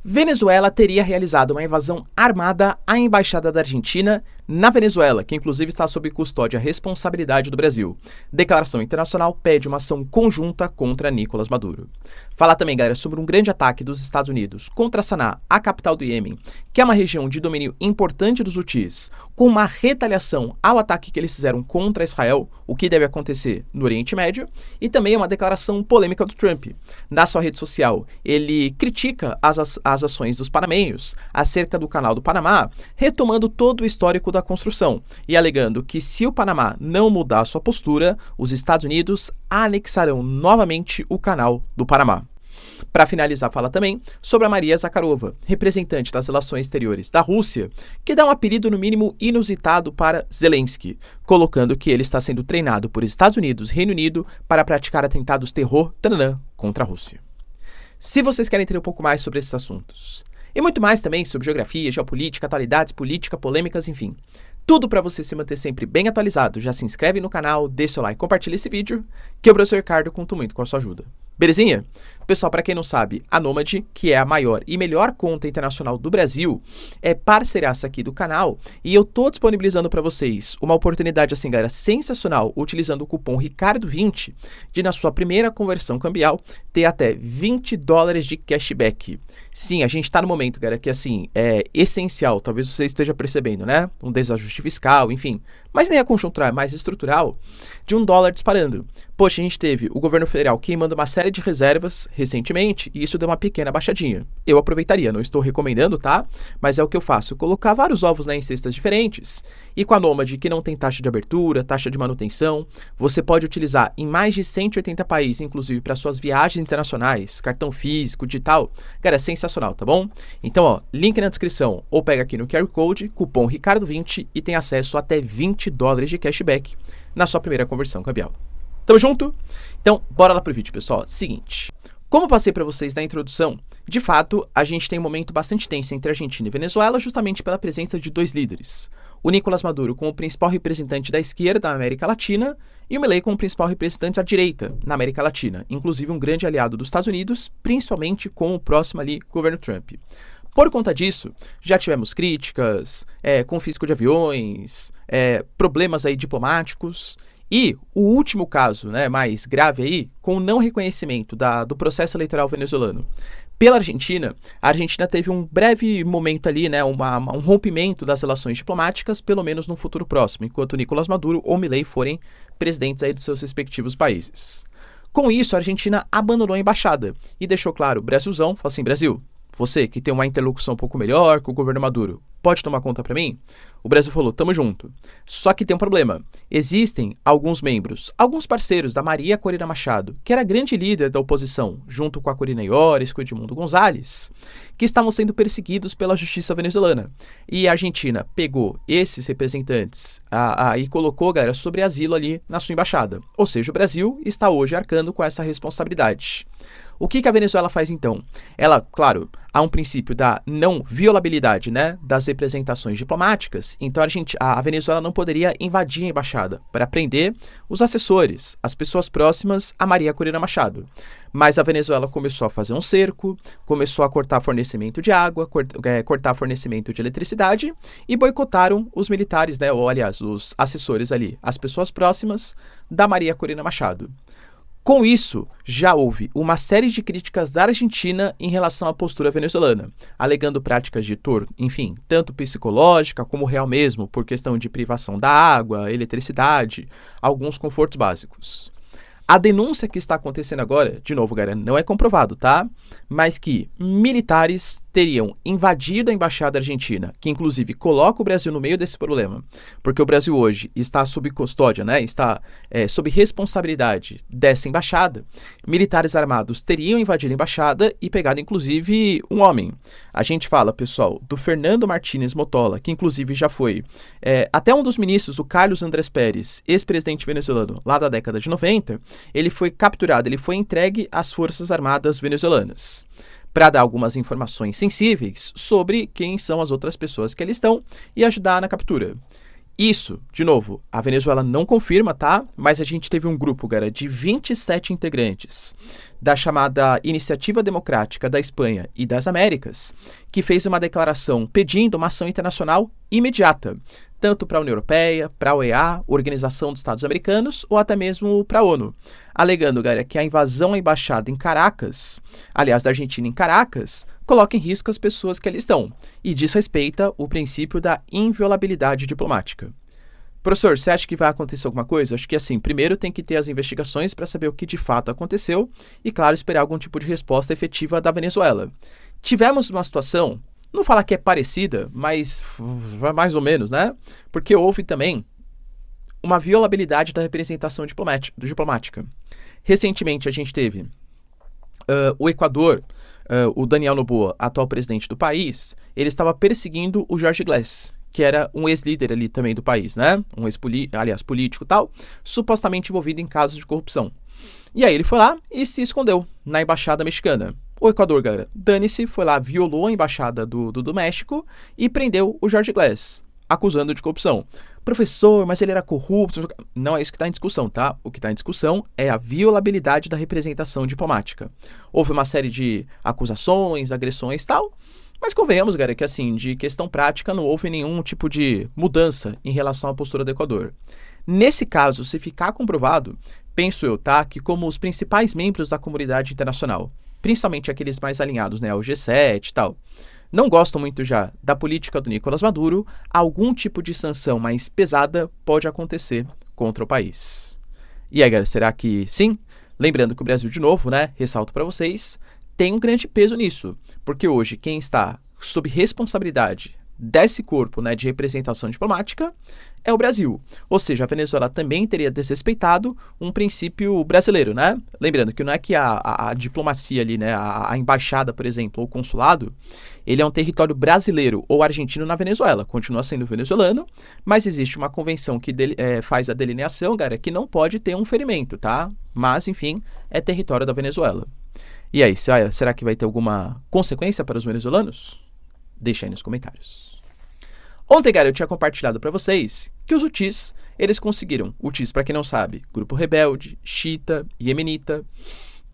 Venezuela teria realizado uma invasão armada à embaixada da Argentina na Venezuela, que inclusive está sob custódia e responsabilidade do Brasil. Declaração internacional pede uma ação conjunta contra Nicolás Maduro. Fala também, galera, sobre um grande ataque dos Estados Unidos contra Saná, a capital do Iêmen, que é uma região de domínio importante dos Houthis, com uma retaliação ao ataque que eles fizeram contra Israel, o que deve acontecer no Oriente Médio, e também uma declaração polêmica do Trump. Na sua rede social, ele critica as ações dos panamenhos acerca do Canal do Panamá, retomando todo o histórico da construção e alegando que se o Panamá não mudar sua postura, os Estados Unidos anexarão novamente o Canal do Panamá. Para finalizar, fala também sobre a Maria Zakharova, representante das relações exteriores da Rússia, que dá um apelido no mínimo inusitado para Zelensky, colocando que ele está sendo treinado por Estados Unidos e Reino Unido para praticar atentados terror contra a Rússia. Se vocês querem entender um pouco mais sobre esses assuntos, e muito mais também sobre geografia, geopolítica, atualidades, política, polêmicas, enfim, tudo para você se manter sempre bem atualizado, já se inscreve no canal, deixa seu like, compartilha esse vídeo, que o professor Ricardo conta muito com a sua ajuda. Belezinha? Pessoal, para quem não sabe, a Nomad, que é a maior e melhor conta internacional do Brasil, é parceiraça aqui do canal e eu tô disponibilizando para vocês uma oportunidade assim, galera, sensacional, utilizando o cupom RICARDO20, de na sua primeira conversão cambial ter até $20 de cashback. Sim, a gente tá no momento, galera, que assim, é essencial, talvez você esteja percebendo, né? Um desajuste fiscal, enfim, mas nem a conjuntura, é mais estrutural, de $1 disparando. Poxa, a gente teve o governo federal queimando uma série de reservas recentemente e isso deu uma pequena baixadinha. Eu aproveitaria, não estou recomendando, tá? Mas é o que eu faço, colocar vários ovos, né, em cestas diferentes. E com a Nomad, que não tem taxa de abertura, taxa de manutenção, você pode utilizar em mais de 180 países, inclusive para suas viagens internacionais, cartão físico, digital. Cara, é sensacional, tá bom? Então, ó, link na descrição ou pega aqui no QR Code, cupom RICARDO20 e tem acesso a até $20 de cashback na sua primeira conversão cambial. Tamo junto? Então, bora lá pro vídeo, pessoal. Seguinte, como eu passei para vocês na introdução, de fato, a gente tem um momento bastante tenso entre Argentina e Venezuela, justamente pela presença de dois líderes. O Nicolás Maduro como o principal representante da esquerda na América Latina e o Milei como o principal representante da direita na América Latina, inclusive um grande aliado dos Estados Unidos, principalmente com o próximo ali governo Trump. Por conta disso, já tivemos críticas, confisco de aviões, problemas aí diplomáticos. E o último caso, né, mais grave aí, com o não reconhecimento do processo eleitoral venezuelano pela Argentina, a Argentina teve um breve momento ali, né, um rompimento das relações diplomáticas, pelo menos no futuro próximo, enquanto Nicolás Maduro ou Milei forem presidentes aí dos seus respectivos países. Com isso, a Argentina abandonou a embaixada e deixou claro, Brasilzão, fala assim, Brasil, você que tem uma interlocução um pouco melhor com o governo Maduro, pode tomar conta para mim? O Brasil falou, tamo junto. Só que tem um problema. Existem alguns membros, alguns parceiros da Maria Corina Machado, que era a grande líder da oposição, junto com a Corina Iores, com o Edmundo Gonzalez, que estavam sendo perseguidos pela justiça venezuelana. E a Argentina pegou esses representantes e colocou, galera, sobre asilo ali na sua embaixada. Ou seja, o Brasil está hoje arcando com essa responsabilidade. O que a Venezuela faz então? Ela, claro, há um princípio da não violabilidade, né, das representações diplomáticas, então a Venezuela não poderia invadir a embaixada para prender os assessores, as pessoas próximas a Maria Corina Machado. Mas a Venezuela começou a fazer um cerco, começou a cortar fornecimento de água, cortar fornecimento de eletricidade e boicotaram os militares, né, ou aliás, os assessores ali, as pessoas próximas da Maria Corina Machado. Com isso, já houve uma série de críticas da Argentina em relação à postura venezuelana, alegando práticas de tortura, enfim, tanto psicológica como real mesmo, por questão de privação da água, eletricidade, alguns confortos básicos. A denúncia que está acontecendo agora, de novo, galera, não é comprovado, tá? Mas que militares teriam invadido a embaixada argentina, que inclusive coloca o Brasil no meio desse problema, porque o Brasil hoje está sob custódia, né? Está sob responsabilidade dessa embaixada. Militares armados teriam invadido a embaixada e pegado inclusive um homem. A gente fala, pessoal, do Fernando Martínez Motola, que inclusive já foi até um dos ministros do Carlos Andrés Pérez, ex-presidente venezuelano, lá da década de 90, ele foi capturado, ele foi entregue às Forças Armadas venezuelanas para dar algumas informações sensíveis sobre quem são as outras pessoas que ali estão e ajudar na captura. Isso, de novo, a Venezuela não confirma, tá? Mas a gente teve um grupo, cara, de 27 integrantes da chamada Iniciativa Democrática da Espanha e das Américas, que fez uma declaração pedindo uma ação internacional imediata, tanto para a União Europeia, para a OEA, Organização dos Estados Americanos, ou até mesmo para a ONU, alegando, cara, que a invasão à embaixada em Caracas, aliás, da Argentina em Caracas, coloca em risco as pessoas que ali estão e desrespeita o princípio da inviolabilidade diplomática. Professor, você acha que vai acontecer alguma coisa? Acho que assim, primeiro tem que ter as investigações para saber o que de fato aconteceu e, claro, esperar algum tipo de resposta efetiva da Venezuela. Tivemos uma situação, não falar que é parecida, mas mais ou menos, né? Porque houve também uma violabilidade da representação diplomática. Recentemente a gente teve o Equador, o Daniel Noboa, atual presidente do país, ele estava perseguindo o Jorge Glass, que era um ex-líder ali também do país, né? Um político e tal, supostamente envolvido em casos de corrupção. E aí ele foi lá e se escondeu na embaixada mexicana. O Equador, galera, dane-se, foi lá, violou a embaixada do México e prendeu o Jorge Glass, acusando de corrupção. Professor, mas ele era corrupto. Não é isso que está em discussão, tá? O que está em discussão é a violabilidade da representação diplomática. Houve uma série de acusações, agressões e tal, mas convenhamos, galera, que assim, de questão prática não houve nenhum tipo de mudança em relação à postura do Equador. Nesse caso, se ficar comprovado, penso eu, tá, que como os principais membros da comunidade internacional, principalmente aqueles mais alinhados, né, ao G7 e tal, não gostam muito já da política do Nicolás Maduro, algum tipo de sanção mais pesada pode acontecer contra o país. E aí, galera, será que sim? Lembrando que o Brasil, de novo, né, ressalto para vocês, tem um grande peso nisso, porque hoje quem está sob responsabilidade desse corpo, né, de representação diplomática é o Brasil. Ou seja, a Venezuela também teria desrespeitado um princípio brasileiro, né? Lembrando que não é que a diplomacia ali, né, a embaixada, por exemplo, ou o consulado, ele é um território brasileiro ou argentino na Venezuela, continua sendo venezuelano, mas existe uma convenção que faz a delineação, cara, que não pode ter um ferimento, tá? Mas, enfim, é território da Venezuela. E aí, será que vai ter alguma consequência para os venezuelanos? Deixa aí nos comentários. Ontem, galera, eu tinha compartilhado para vocês que os Houthis, eles conseguiram, Houthis, para quem não sabe, grupo rebelde, xiita, iemenita,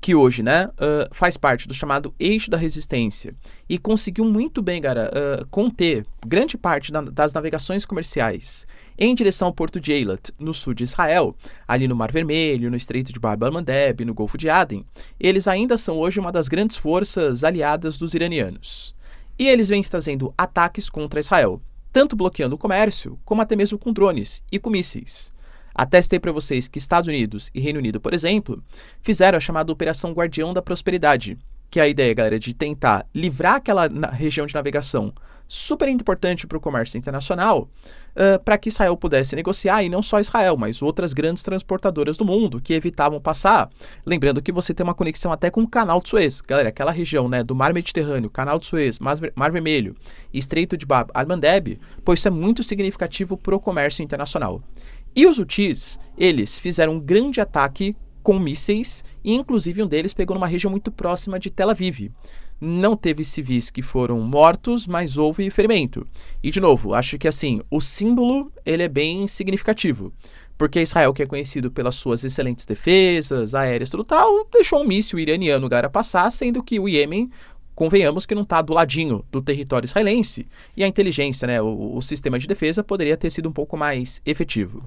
que hoje, né, faz parte do chamado eixo da resistência e conseguiu muito bem, cara, conter grande parte das navegações comerciais em direção ao porto de Eilat, no sul de Israel, ali no Mar Vermelho, no Estreito de Bab el-Mandeb, no Golfo de Aden. Eles ainda são hoje uma das grandes forças aliadas dos iranianos. E eles vêm fazendo ataques contra Israel, tanto bloqueando o comércio, como até mesmo com drones e com mísseis. Até citei para vocês que Estados Unidos e Reino Unido, por exemplo, fizeram a chamada Operação Guardião da Prosperidade, que é a ideia, galera, de tentar livrar aquela região de navegação super importante para o comércio internacional, para que Israel pudesse negociar, e não só Israel, mas outras grandes transportadoras do mundo que evitavam passar. Lembrando que você tem uma conexão até com o Canal de Suez. Galera, aquela região, né, do Mar Mediterrâneo, Canal de Suez, Mar Vermelho, Estreito de Bab el-Mandeb, pois isso é muito significativo para o comércio internacional. E os Houthis, eles fizeram um grande ataque com mísseis, e inclusive um deles pegou numa região muito próxima de Tel Aviv. Não teve civis que foram mortos, mas houve ferimento. E, de novo, acho que assim, o símbolo ele é bem significativo, porque Israel, que é conhecido pelas suas excelentes defesas aéreas e tudo tal, deixou um míssil iraniano gara passar, sendo que o Iêmen, convenhamos que não está do ladinho do território israelense, e a inteligência, né, o sistema de defesa poderia ter sido um pouco mais efetivo.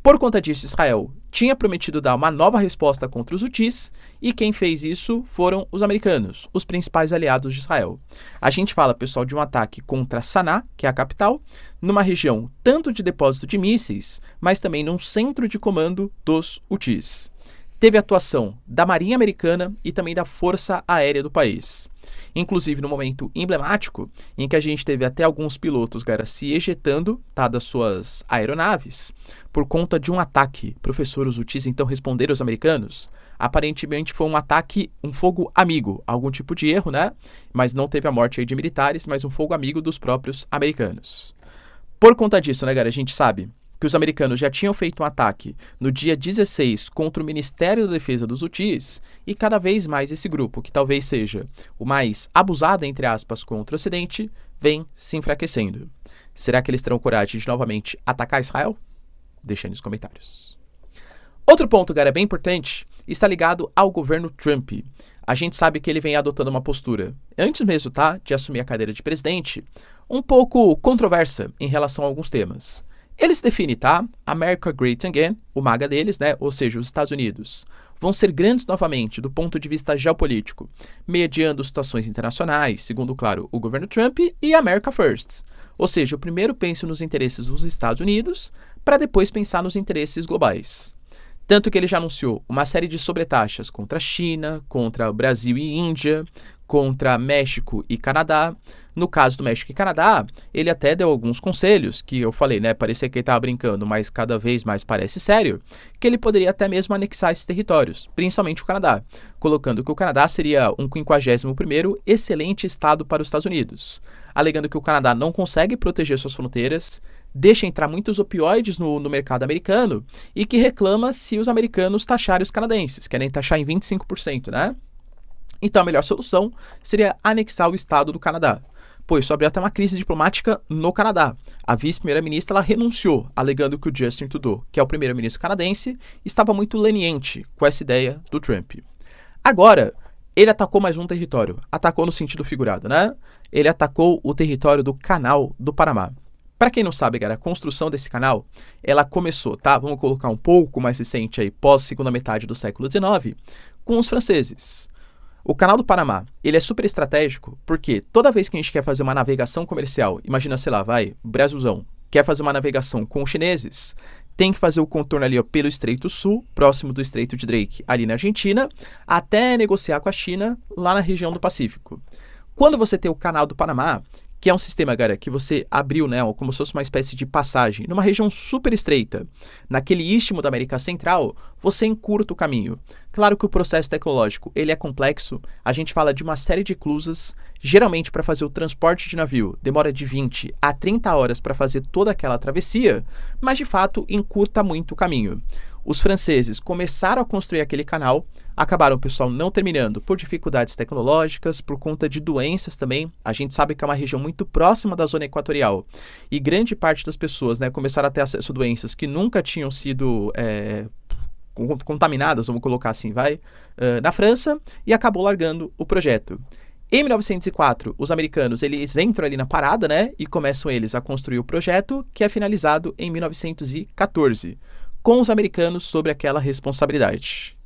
Por conta disso, Israel tinha prometido dar uma nova resposta contra os Houthis, e quem fez isso foram os americanos, os principais aliados de Israel. A gente fala, pessoal, de um ataque contra Saná, que é a capital, numa região tanto de depósito de mísseis, mas também num centro de comando dos Houthis. Teve atuação da Marinha Americana e também da Força Aérea do país. Inclusive no momento emblemático, em que a gente teve até alguns pilotos, cara, se ejetando, tá, das suas aeronaves, por conta de um ataque. Professor, os Houthis então responderam aos americanos. Aparentemente foi um ataque, um fogo amigo, algum tipo de erro, né? Mas não teve a morte aí de militares, mas um fogo amigo dos próprios americanos. Por conta disso, né, cara, a gente sabe que os americanos já tinham feito um ataque no dia 16 contra o Ministério da Defesa dos Houthis, e cada vez mais esse grupo, que talvez seja o mais abusado, entre aspas, contra o Ocidente, vem se enfraquecendo. Será que eles terão coragem de novamente atacar Israel? Deixa aí nos comentários. Outro ponto, galera, bem importante, está ligado ao governo Trump. A gente sabe que ele vem adotando uma postura, antes mesmo, tá, de assumir a cadeira de presidente, um pouco controversa em relação a alguns temas. Ele se define, tá? America Great Again, o MAGA deles, né? Ou seja, os Estados Unidos, vão ser grandes novamente do ponto de vista geopolítico, mediando situações internacionais, segundo, claro, o governo Trump, e America First. Ou seja, eu primeiro penso nos interesses dos Estados Unidos, para depois pensar nos interesses globais. Tanto que ele já anunciou uma série de sobretaxas contra a China, contra o Brasil e Índia, contra México e Canadá. No caso do México e Canadá, ele até deu alguns conselhos, que eu falei, né, parecia que ele estava brincando, mas cada vez mais parece sério, que ele poderia até mesmo anexar esses territórios, principalmente o Canadá, colocando que o Canadá seria um 51º excelente estado para os Estados Unidos, alegando que o Canadá não consegue proteger suas fronteiras, deixa entrar muitos opioides no mercado americano e que reclama se os americanos taxarem os canadenses, querem taxar em 25%, né? Então a melhor solução seria anexar o estado do Canadá, pois isso abriu até uma crise diplomática no Canadá. A vice-primeira-ministra ela renunciou, alegando que o Justin Trudeau, que é o primeiro-ministro canadense, estava muito leniente com essa ideia do Trump. Agora, ele atacou mais um território, atacou no sentido figurado, né? Ele atacou o território do Canal do Panamá. Para quem não sabe, galera, a construção desse canal, ela começou, tá? Vamos colocar um pouco mais recente aí, pós-segunda metade do século XIX, com os franceses. O Canal do Panamá, ele é super estratégico porque toda vez que a gente quer fazer uma navegação comercial, imagina, sei lá, Brasilzão, quer fazer uma navegação com os chineses, tem que fazer o contorno ali ó, pelo Estreito Sul, próximo do Estreito de Drake, ali na Argentina, até negociar com a China, lá na região do Pacífico. Quando você tem o Canal do Panamá, que é um sistema, galera, que você abriu, né, como se fosse uma espécie de passagem, numa região super estreita, naquele istmo da América Central, você encurta o caminho. Claro que o processo tecnológico, ele é complexo, a gente fala de uma série de eclusas, geralmente para fazer o transporte de navio, demora de 20 a 30 horas para fazer toda aquela travessia, mas de fato encurta muito o caminho. Os franceses começaram a construir aquele canal, acabaram, pessoal, não terminando por dificuldades tecnológicas, por conta de doenças também. A gente sabe que é uma região muito próxima da zona equatorial e grande parte das pessoas, né, começaram a ter acesso a doenças que nunca tinham sido contaminadas, vamos colocar assim, na França, e acabou largando o projeto. Em 1904, os americanos eles entram ali na parada, né, e começam eles a construir o projeto, que é finalizado em 1914. Com os americanos sobre aquela responsabilidade.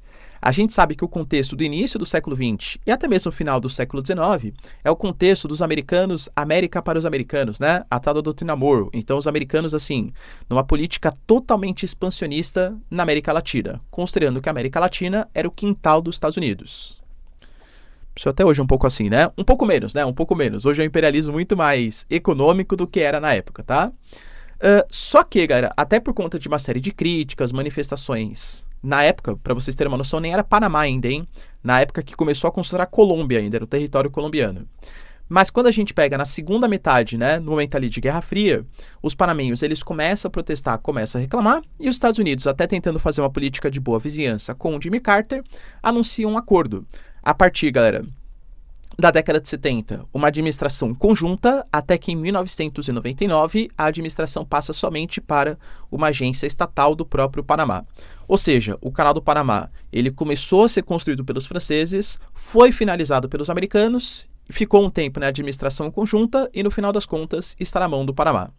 A gente sabe que o contexto do início do século XX e até mesmo o final do século XIX é o contexto dos americanos, América para os americanos, né? A tal da doutrina Monroe. Então, os americanos, assim, numa política totalmente expansionista na América Latina, considerando que a América Latina era o quintal dos Estados Unidos. Isso até hoje é um pouco assim, né? Um pouco menos, né? Um pouco menos. Hoje é um imperialismo muito mais econômico do que era na época, tá? Só que, galera, até por conta de uma série de críticas, manifestações, na época, para vocês terem uma noção, nem era Panamá ainda, hein? Na época que começou a considerar Colômbia ainda, era o território colombiano. Mas quando a gente pega na segunda metade, né, no momento ali de Guerra Fria, os panamenhos, eles começam a protestar, começam a reclamar, e os Estados Unidos, até tentando fazer uma política de boa vizinhança com o Jimmy Carter, anunciam um acordo. A partir, galera, da década de 70, uma administração conjunta, até que em 1999 a administração passa somente para uma agência estatal do próprio Panamá. Ou seja, o Canal do Panamá, ele começou a ser construído pelos franceses, foi finalizado pelos americanos, ficou um tempo na administração conjunta e no final das contas está na mão do Panamá.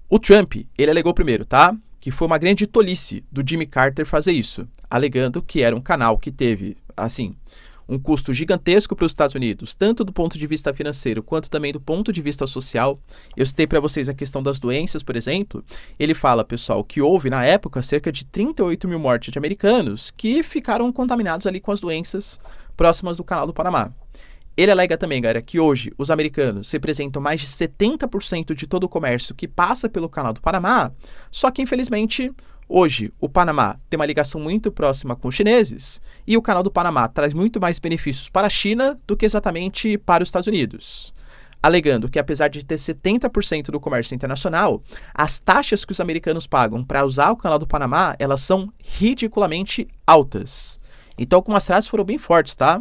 O Trump, ele alegou primeiro, tá? Que foi uma grande tolice do Jimmy Carter fazer isso, alegando que era um canal que teve, assim, um custo gigantesco para os Estados Unidos, tanto do ponto de vista financeiro quanto também do ponto de vista social. Eu citei para vocês a questão das doenças, por exemplo. Ele fala, pessoal, que houve na época cerca de 38 mil mortes de americanos que ficaram contaminados ali com as doenças próximas do Canal do Panamá. Ele alega também, galera, que hoje os americanos representam mais de 70% de todo o comércio que passa pelo Canal do Panamá, só que infelizmente hoje, o Panamá tem uma ligação muito próxima com os chineses e o Canal do Panamá traz muito mais benefícios para a China do que exatamente para os Estados Unidos. Alegando que apesar de ter 70% do comércio internacional, as taxas que os americanos pagam para usar o Canal do Panamá, elas são ridiculamente altas. Então, algumas frases foram bem fortes, tá?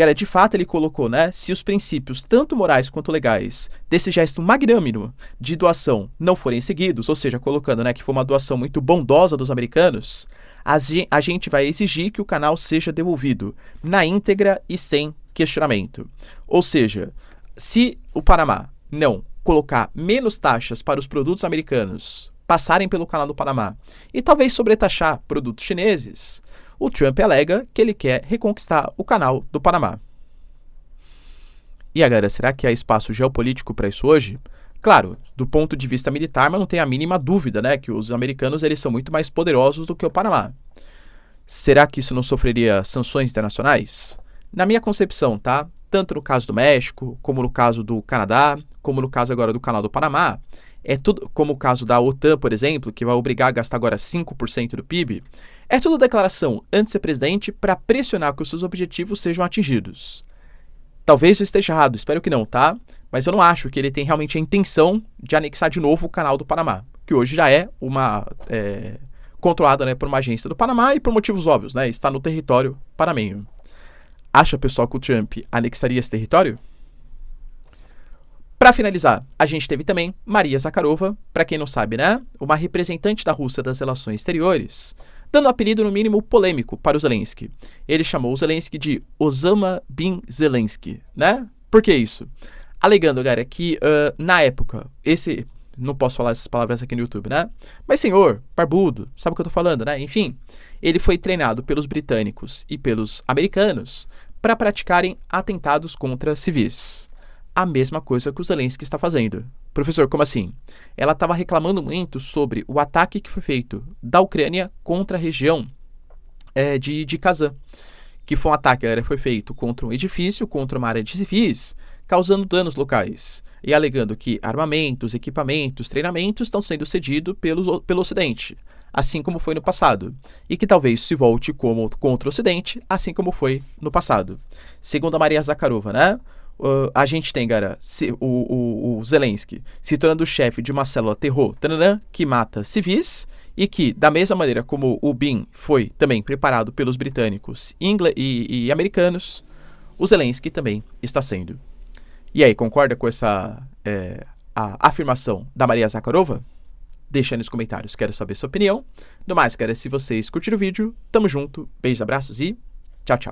Galera, de fato ele colocou, né, se os princípios, tanto morais quanto legais, desse gesto magnânimo de doação não forem seguidos, ou seja, colocando, né, que foi uma doação muito bondosa dos americanos, a gente vai exigir que o canal seja devolvido na íntegra e sem questionamento. Ou seja, se o Panamá não colocar menos taxas para os produtos americanos passarem pelo canal do Panamá e talvez sobretaxar produtos chineses, o Trump alega que ele quer reconquistar o canal do Panamá. E agora, será que há espaço geopolítico para isso hoje? Claro, do ponto de vista militar, mas não tem a mínima dúvida, né, que os americanos eles são muito mais poderosos do que o Panamá. Será que isso não sofreria sanções internacionais? Na minha concepção, tá? Tanto no caso do México, como no caso do Canadá, como no caso agora do canal do Panamá, é tudo, como o caso da OTAN, por exemplo, que vai obrigar a gastar agora 5% do PIB, é tudo declaração antes de ser presidente para pressionar que os seus objetivos sejam atingidos. Talvez eu esteja errado, espero que não, tá? Mas eu não acho que ele tem realmente a intenção de anexar de novo o canal do Panamá, que hoje já é uma controlada, né, por uma agência do Panamá e por motivos óbvios, né? Está no território panamenho. Acha, pessoal, que o Trump anexaria esse território? Para finalizar, a gente teve também Maria Zakharova, para quem não sabe, né? Uma representante da Rússia das relações exteriores, dando um apelido no mínimo polêmico para o Zelensky. Ele chamou o Zelensky de Osama Bin Zelensky, né? Por que isso? Alegando, galera, que na época, não posso falar essas palavras aqui no YouTube, né? Mas senhor, barbudo, sabe o que eu tô falando, né? Enfim, ele foi treinado pelos britânicos e pelos americanos para praticarem atentados contra civis. A mesma coisa que o Zelensky está fazendo. Professor, como assim? Ela estava reclamando muito sobre o ataque que foi feito da Ucrânia contra a região de Kazan, que foi um ataque que foi feito contra um edifício, contra uma área de civis, causando danos locais, e alegando que armamentos, equipamentos, treinamentos estão sendo cedidos pelo Ocidente, assim como foi no passado, e que talvez se volte contra o Ocidente, assim como foi no passado. Segundo a Maria Zakharova, né? A gente tem, galera, o Zelensky se tornando chefe de uma célula terror que mata civis e que, da mesma maneira como o Bin foi também preparado pelos britânicos e americanos, o Zelensky também está sendo. E aí, concorda com essa a afirmação da Maria Zakharova? Deixa aí nos comentários, quero saber sua opinião. No mais, galera, se vocês curtiram o vídeo, tamo junto, beijos, abraços e tchau, tchau.